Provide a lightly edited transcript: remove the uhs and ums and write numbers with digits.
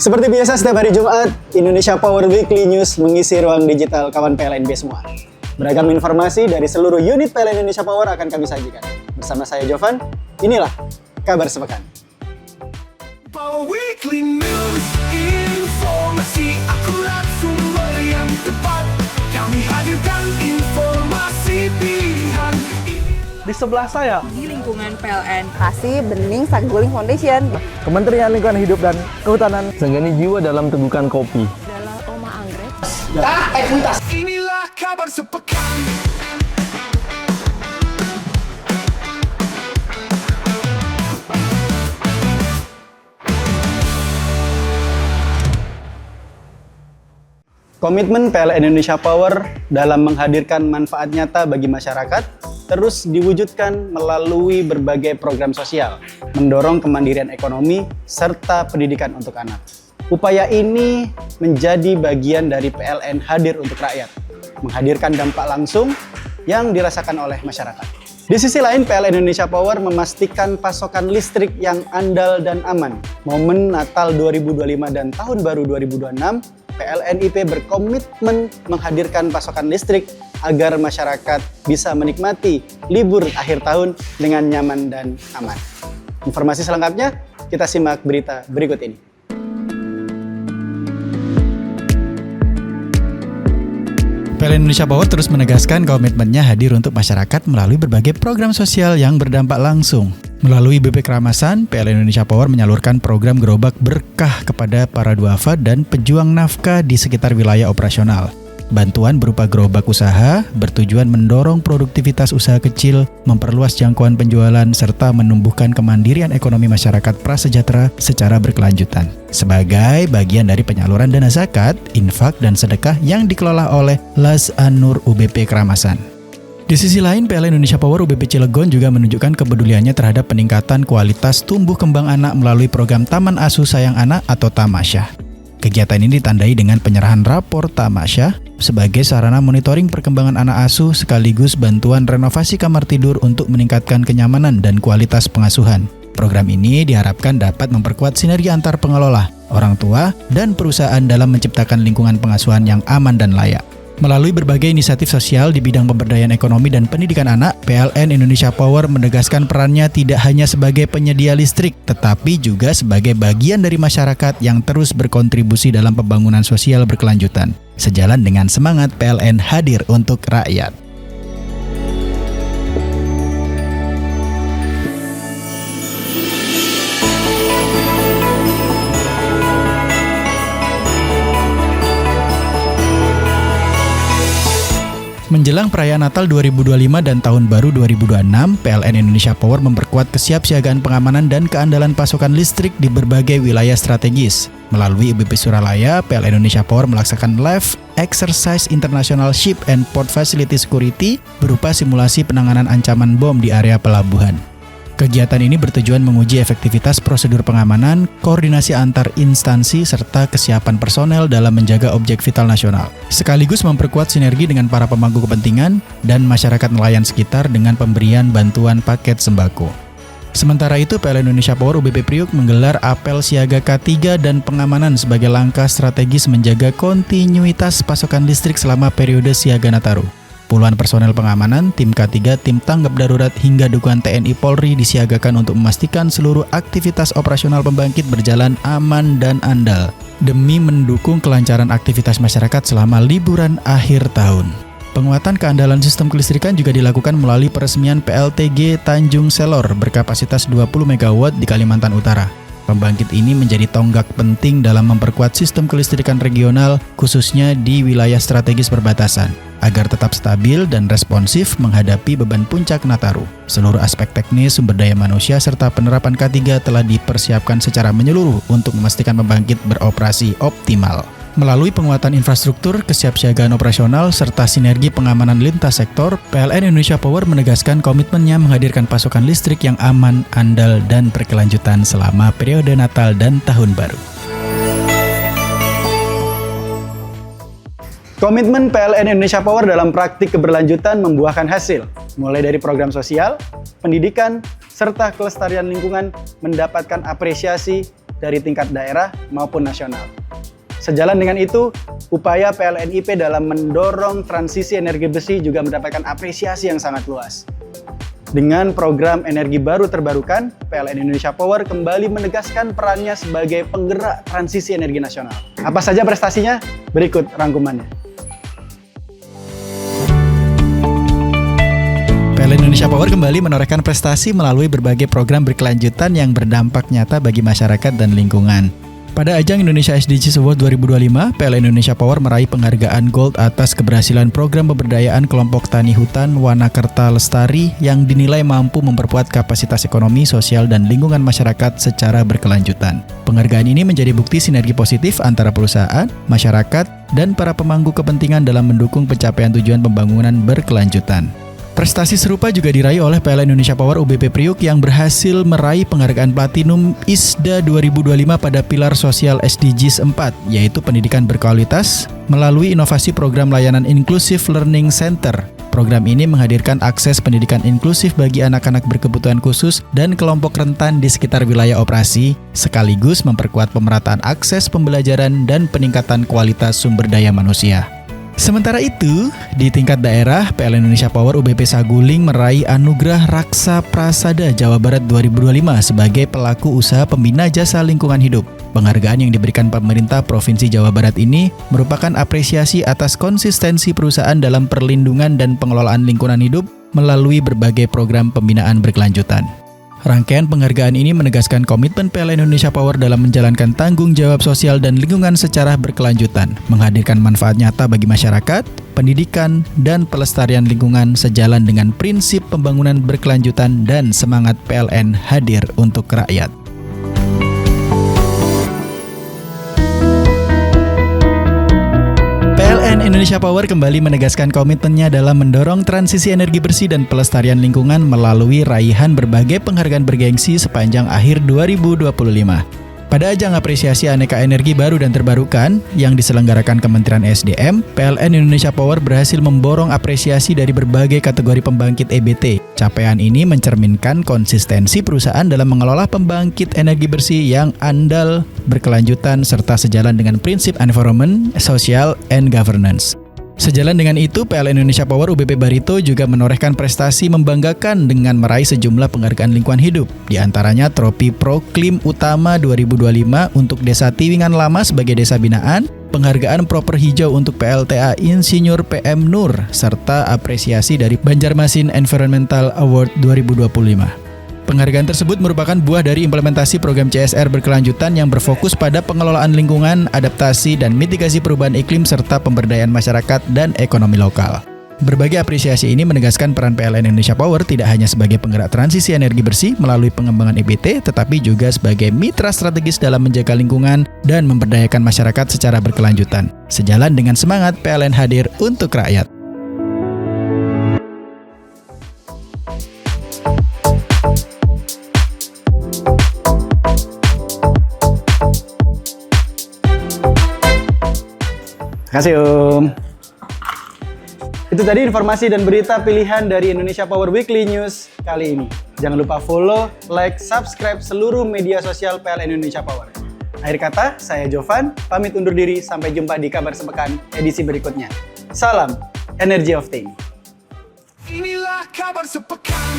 Seperti biasa setiap hari Jumat, Indonesia Power Weekly News mengisi ruang digital kawan PLNB semua. Beragam informasi dari seluruh unit PLN Indonesia Power akan kami sajikan. Bersama saya Jovan, inilah kabar sepekan. Power Weekly News, informasi akurat, sumber yang tepat. Kami hadirkan informasi pilihan. Di sebelah saya, di lingkungan PLN, Kasih Bening Saguling Foundation, Kementerian Lingkungan Hidup dan Kehutanan, Senggani Jiwa dalam Tegukan Kopi. adalah Oma Anggrek. Inilah kabar sepekan. Komitmen PLN Indonesia Power dalam menghadirkan manfaat nyata bagi masyarakat terus diwujudkan melalui berbagai program sosial, mendorong kemandirian ekonomi serta pendidikan untuk anak. Upaya ini menjadi bagian dari PLN hadir untuk rakyat, menghadirkan dampak langsung yang dirasakan oleh masyarakat. Di sisi lain, PLN Indonesia Power memastikan pasokan listrik yang andal dan aman. Momen Natal 2025 dan Tahun Baru 2026, PLN IP berkomitmen menghadirkan pasokan listrik agar masyarakat bisa menikmati libur akhir tahun dengan nyaman dan aman. Informasi selengkapnya kita simak berita berikut ini. PLN Indonesia Power terus menegaskan komitmennya hadir untuk masyarakat melalui berbagai program sosial yang berdampak langsung. Melalui BP Keramasan, PLN Indonesia Power menyalurkan program gerobak berkah kepada para duafa dan pejuang nafkah di sekitar wilayah operasional. Bantuan berupa gerobak usaha bertujuan mendorong produktivitas usaha kecil, memperluas jangkauan penjualan, serta menumbuhkan kemandirian ekonomi masyarakat prasejahtera secara berkelanjutan. Sebagai bagian dari penyaluran dana zakat, infak, dan sedekah yang dikelola oleh Las An-Nur UBP Keramasan. Di sisi lain, PLN Indonesia Power UBP Cilegon juga menunjukkan kepeduliannya terhadap peningkatan kualitas tumbuh kembang anak melalui program Taman Asuh Sayang Anak atau Tamasyah. Kegiatan ini ditandai dengan penyerahan rapor Tamasyah sebagai sarana monitoring perkembangan anak asuh sekaligus bantuan renovasi kamar tidur untuk meningkatkan kenyamanan dan kualitas pengasuhan. Program ini diharapkan dapat memperkuat sinergi antar pengelola, orang tua, dan perusahaan dalam menciptakan lingkungan pengasuhan yang aman dan layak. Melalui berbagai inisiatif sosial di bidang pemberdayaan ekonomi dan pendidikan anak, PLN Indonesia Power menegaskan perannya tidak hanya sebagai penyedia listrik, tetapi juga sebagai bagian dari masyarakat yang terus berkontribusi dalam pembangunan sosial berkelanjutan. Sejalan dengan semangat PLN hadir untuk rakyat. Menjelang perayaan Natal 2025 dan Tahun Baru 2026, PLN Indonesia Power memperkuat kesiapsiagaan pengamanan dan keandalan pasokan listrik di berbagai wilayah strategis. Melalui UBP Suralaya, PLN Indonesia Power melaksanakan live exercise International Ship and Port Facility Security berupa simulasi penanganan ancaman bom di area pelabuhan. Kegiatan ini bertujuan menguji efektivitas prosedur pengamanan, koordinasi antar instansi, serta kesiapan personel dalam menjaga objek vital nasional. Sekaligus memperkuat sinergi dengan para pemangku kepentingan dan masyarakat nelayan sekitar dengan pemberian bantuan paket sembako. Sementara itu, PLN Indonesia Power UBP Priuk menggelar apel siaga K3 dan pengamanan sebagai langkah strategis menjaga kontinuitas pasokan listrik selama periode siaga Nataru. Puluhan personel pengamanan, tim K3, tim tanggap darurat, hingga dukungan TNI Polri disiagakan untuk memastikan seluruh aktivitas operasional pembangkit berjalan aman dan andal, demi mendukung kelancaran aktivitas masyarakat selama liburan akhir tahun. Penguatan keandalan sistem kelistrikan juga dilakukan melalui peresmian PLTG Tanjung Selor berkapasitas 20 MW di Kalimantan Utara. Pembangkit ini menjadi tonggak penting dalam memperkuat sistem kelistrikan regional, khususnya di wilayah strategis perbatasan, agar tetap stabil dan responsif menghadapi beban puncak Nataru. Seluruh aspek teknis, sumber daya manusia, serta penerapan K3 telah dipersiapkan secara menyeluruh untuk memastikan pembangkit beroperasi optimal. Melalui penguatan infrastruktur, kesiapsiagaan operasional, serta sinergi pengamanan lintas sektor, PLN Indonesia Power menegaskan komitmennya menghadirkan pasokan listrik yang aman, andal, dan berkelanjutan selama periode Natal dan Tahun Baru. Komitmen PLN Indonesia Power dalam praktik keberlanjutan membuahkan hasil, mulai dari program sosial, pendidikan, serta kelestarian lingkungan mendapatkan apresiasi dari tingkat daerah maupun nasional. Sejalan dengan itu, upaya PLNIP dalam mendorong transisi energi bersih juga mendapatkan apresiasi yang sangat luas. Dengan program energi baru terbarukan, PLN Indonesia Power kembali menegaskan perannya sebagai penggerak transisi energi nasional. Apa saja prestasinya? Berikut rangkumannya. PLN Indonesia Power kembali menorehkan prestasi melalui berbagai program berkelanjutan yang berdampak nyata bagi masyarakat dan lingkungan. Pada ajang Indonesia SDGs Award 2025, PLN Indonesia Power meraih penghargaan Gold atas keberhasilan program pemberdayaan kelompok tani hutan Wanakerta Lestari yang dinilai mampu memperkuat kapasitas ekonomi, sosial, dan lingkungan masyarakat secara berkelanjutan. Penghargaan ini menjadi bukti sinergi positif antara perusahaan, masyarakat, dan para pemangku kepentingan dalam mendukung pencapaian tujuan pembangunan berkelanjutan. Prestasi serupa juga diraih oleh PLN Indonesia Power UBP Priuk yang berhasil meraih penghargaan Platinum ISDA 2025 pada pilar sosial SDGs 4, yaitu pendidikan berkualitas, melalui inovasi program layanan Inclusive Learning Center. Program ini menghadirkan akses pendidikan inklusif bagi anak-anak berkebutuhan khusus dan kelompok rentan di sekitar wilayah operasi, sekaligus memperkuat pemerataan akses pembelajaran dan peningkatan kualitas sumber daya manusia. Sementara itu, di tingkat daerah, PLN Indonesia Power UBP Saguling meraih Anugerah Raksa Prasada Jawa Barat 2025 sebagai pelaku usaha pembina jasa lingkungan hidup. Penghargaan yang diberikan pemerintah Provinsi Jawa Barat ini merupakan apresiasi atas konsistensi perusahaan dalam perlindungan dan pengelolaan lingkungan hidup melalui berbagai program pembinaan berkelanjutan. Rangkaian penghargaan ini menegaskan komitmen PLN Indonesia Power dalam menjalankan tanggung jawab sosial dan lingkungan secara berkelanjutan, menghadirkan manfaat nyata bagi masyarakat, pendidikan, dan pelestarian lingkungan sejalan dengan prinsip pembangunan berkelanjutan dan semangat PLN hadir untuk rakyat. PLN Indonesia Power kembali menegaskan komitmennya dalam mendorong transisi energi bersih dan pelestarian lingkungan melalui raihan berbagai penghargaan bergengsi sepanjang akhir 2025. Pada ajang apresiasi aneka energi baru dan terbarukan yang diselenggarakan Kementerian SDM, PLN Indonesia Power berhasil memborong apresiasi dari berbagai kategori pembangkit EBT. Capaian ini mencerminkan konsistensi perusahaan dalam mengelola pembangkit energi bersih yang andal, berkelanjutan, serta sejalan dengan prinsip environment, social, and governance. Sejalan dengan itu, PLN Indonesia Power UBP Barito juga menorehkan prestasi membanggakan dengan meraih sejumlah penghargaan lingkungan hidup, di antaranya Tropi Proklim Utama 2025 untuk Desa Tiwingan Lama sebagai desa binaan, penghargaan Proper Hijau untuk PLTA Insinyur PM Nur, serta apresiasi dari Banjarmasin Environmental Award 2025. Penghargaan tersebut merupakan buah dari implementasi program CSR berkelanjutan yang berfokus pada pengelolaan lingkungan, adaptasi dan mitigasi perubahan iklim serta pemberdayaan masyarakat dan ekonomi lokal. Berbagai apresiasi ini menegaskan peran PLN Indonesia Power tidak hanya sebagai penggerak transisi energi bersih melalui pengembangan EBT, tetapi juga sebagai mitra strategis dalam menjaga lingkungan dan memberdayakan masyarakat secara berkelanjutan. Sejalan dengan semangat PLN hadir untuk rakyat. Terima kasih Om. Itu tadi informasi dan berita pilihan dari Indonesia Power Weekly News kali ini. Jangan lupa follow, like, subscribe seluruh media sosial PLN Indonesia Power. Akhir kata, saya Jovan, pamit undur diri. Sampai jumpa di Kabar Sepekan edisi berikutnya. Salam Energy of Things. Inilah Kabar Sepekan.